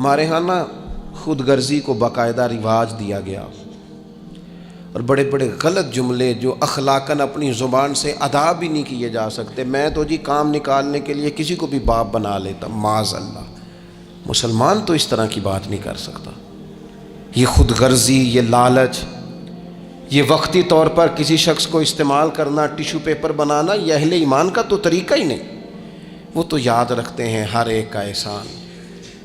ہمارے ہاں نا خود غرضی کو باقاعدہ رواج دیا گیا، اور بڑے بڑے غلط جملے جو اخلاقاً اپنی زبان سے ادا بھی نہیں کیے جا سکتے، میں تو جی کام نکالنے کے لیے کسی کو بھی باپ بنا لیتا، معاذ اللہ۔ مسلمان تو اس طرح کی بات نہیں کر سکتا۔ یہ خود غرضی، یہ لالچ، یہ وقتی طور پر کسی شخص کو استعمال کرنا، ٹیشو پیپر بنانا، یہ اہل ایمان کا تو طریقہ ہی نہیں۔ وہ تو یاد رکھتے ہیں ہر ایک کا احسان،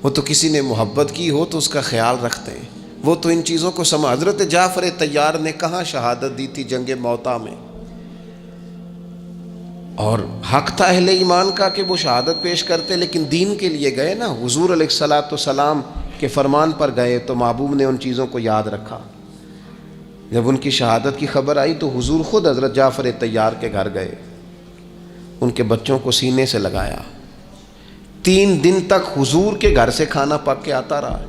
وہ تو کسی نے محبت کی ہو تو اس کا خیال رکھتے ہیں، وہ تو ان چیزوں کو حضرت جعفر طیار نے کہاں شہادت دی تھی جنگ موتا میں، اور حق تھا اہل ایمان کا کہ وہ شہادت پیش کرتے، لیکن دین کے لیے گئے نا، حضور علیہ الصلاۃ والسلام کے فرمان پر گئے تو محبوب نے ان چیزوں کو یاد رکھا۔ جب ان کی شہادت کی خبر آئی تو حضور خود حضرت جعفر طیار کے گھر گئے، ان کے بچوں کو سینے سے لگایا، 3 دن تک حضور کے گھر سے کھانا پک کے آتا رہا۔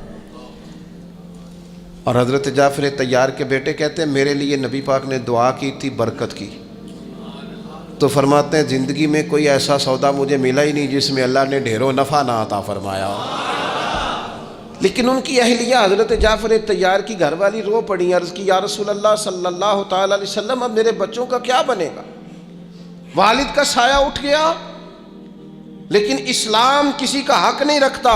اور حضرت جعفر طیار کے بیٹے کہتے ہیں میرے لیے نبی پاک نے دعا کی تھی برکت کی، تو فرماتے ہیں زندگی میں کوئی ایسا سودا مجھے ملا ہی نہیں جس میں اللہ نے ڈھیروں نفع نہ عطا فرمایا۔ لیکن ان کی اہلیہ حضرت جعفر طیار کی گھر والی رو پڑی، عرض کی یا رسول اللہ صلی اللہ تعالی علیہ وسلم اب میرے بچوں کا کیا بنے گا؟ والد کا سایہ اٹھ گیا، لیکن اسلام کسی کا حق نہیں رکھتا۔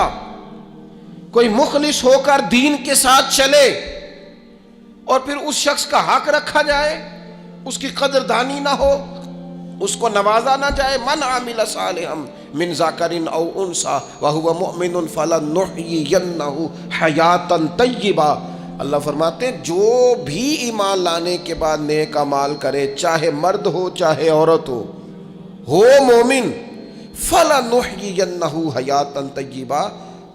کوئی مخلص ہو کر دین کے ساتھ چلے اور پھر اس شخص کا حق رکھا جائے، اس کی قدردانی نہ ہو، اس کو نوازا نہ جائے۔ من عمل صالحا من ذکر او انثی وهو مؤمن فلنحیینہ حیاتا طیبہ۔ اللہ فرماتے ہیں جو بھی ایمان لانے کے بعد نیک اعمال کرے، چاہے مرد ہو چاہے عورت ہو مومن، فلنحیینہ حیاتا طیبہ،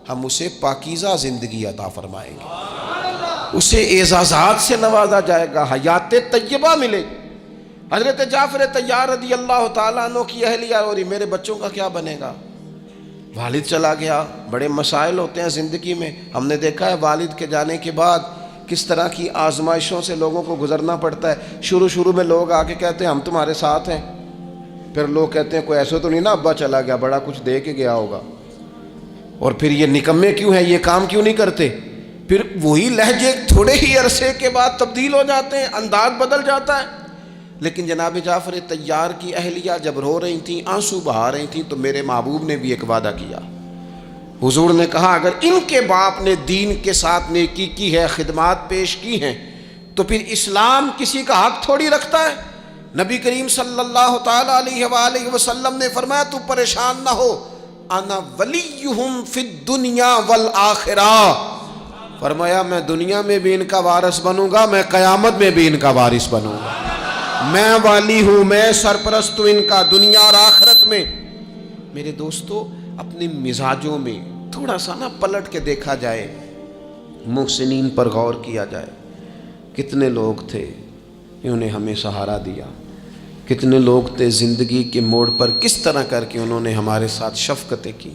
ہم اسے پاکیزہ زندگی عطا فرمائیں گے، اسے اعزازات سے نوازا جائے گا، حیات طیبہ ملے گی۔ حضرت جعفر طیار رضی اللہ تعالیٰ عنہ کی اہلیہ اور میرے بچوں کا کیا بنے گا؟ والد چلا گیا، بڑے مسائل ہوتے ہیں زندگی میں، ہم نے دیکھا ہے والد کے جانے کے بعد کس طرح کی آزمائشوں سے لوگوں کو گزرنا پڑتا ہے۔ شروع میں لوگ آ کے کہتے ہیں ہم تمہارے ساتھ ہیں، پھر لوگ کہتے ہیں کوئی ایسا تو نہیں نا ابا چلا گیا، بڑا کچھ دے کے گیا ہوگا، اور پھر یہ نکمے کیوں ہیں، یہ کام کیوں نہیں کرتے؟ پھر وہی لہجے تھوڑے ہی عرصے کے بعد تبدیل ہو جاتے ہیں، انداز بدل جاتا ہے۔ لیکن جناب جعفر طیار کی اہلیہ جب رو رہی تھیں، آنسو بہا رہی تھیں، تو میرے محبوب نے بھی ایک وعدہ کیا۔ حضور نے کہا اگر ان کے باپ نے دین کے ساتھ نیکی کی ہے، خدمات پیش کی ہیں، تو پھر اسلام کسی کا حق تھوڑی رکھتا ہے۔ نبی کریم صلی اللہ تعالی علیہ وآلہ وسلم نے فرمایا تو پریشان نہ ہو، انا ولیہم فی الدنیا والآخرہ، فرمایا میں دنیا میں بھی ان کا وارث بنوں گا، میں قیامت میں بھی ان کا وارث بنوں گا، میں والی ہوں، میں سرپرست ہوں ان کا دنیا اور آخرت میں۔ میرے دوستو اپنے مزاجوں میں تھوڑا سا نا پلٹ کے دیکھا جائے، محسنین پر غور کیا جائے، کتنے لوگ تھے انہوں نے ہمیں سہارا دیا، کتنے لوگ تھے زندگی کے موڑ پر کس طرح کر کے انہوں نے ہمارے ساتھ شفقتیں کی۔